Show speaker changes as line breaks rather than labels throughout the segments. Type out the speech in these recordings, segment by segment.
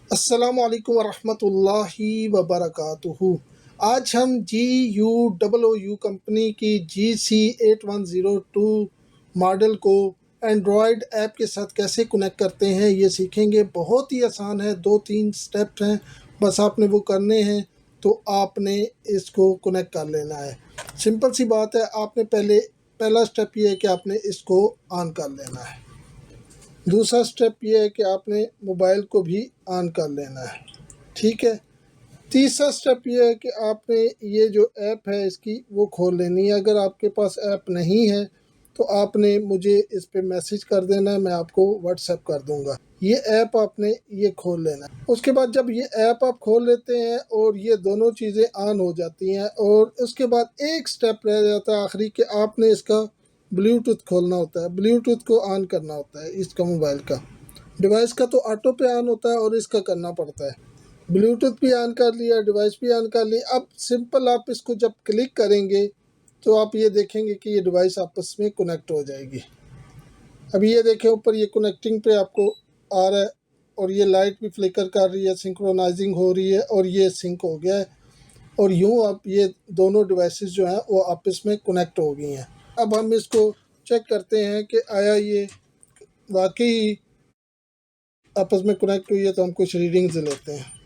अस्सलामु अलैकुम वरहमतुल्लाहि वबरकातुहू। आज हम GUOO कंपनी की GC8102 मॉडल को एंड्रॉयड ऐप के साथ कैसे कनेक्ट करते हैं ये सीखेंगे। बहुत ही आसान है, 2-3 स्टेप्स हैं, बस आपने वो करने हैं तो आपने इसको कनेक्ट कर लेना है। सिंपल सी बात है, आपने पहला स्टेप ये है कि आपने इसको ऑन कर लेना है। दूसरा स्टेप ये है कि आपने मोबाइल को भी ऑन कर लेना है, ठीक है। तीसरा स्टेप ये है कि आपने ये जो ऐप है इसकी वो खोल लेनी है। अगर आपके पास ऐप नहीं है तो आपने मुझे इस पे मैसेज कर देना है, मैं आपको व्हाट्सएप कर दूंगा। ये ऐप आपने ये खोल लेना है। उसके बाद जब ये ऐप आप खोल लेते हैं और ये दोनों चीज़ें ऑन हो जाती हैं, और उसके बाद एक स्टेप रह जाता है आखिरी कि आपने इसका ब्लूटूथ खोलना होता है, ब्लूटूथ को ऑन करना होता है। इसका मोबाइल का डिवाइस का तो ऑटो पे ऑन होता है और इसका करना पड़ता है। ब्लूटूथ भी ऑन कर लिया, डिवाइस भी ऑन कर ली। अब सिंपल आप इसको जब क्लिक करेंगे तो आप ये देखेंगे कि ये डिवाइस आपस में कनेक्ट हो जाएगी। अभी ये देखें ऊपर ये कनेक्टिंग पे आपको आ रहा है और ये लाइट भी फ्लिकर कर रही है, सिंक्रोनाइजिंग हो रही है और ये सिंक हो गया है। और यूँ अब ये दोनों डिवाइसेस जो हैं वो आपस में कनेक्ट हो गई हैं। अब हम इसको चेक करते हैं कि आया ये वाकई आपस में कनेक्ट हुई है, तो हम कुछ रीडिंग्स लेते हैं।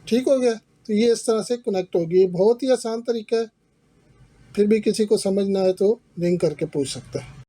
ठीक हो गया, तो ये इस तरह से कनेक्ट होगी। बहुत ही आसान तरीका है, फिर भी किसी को समझ ना आए तो रिंग करके पूछ सकता है।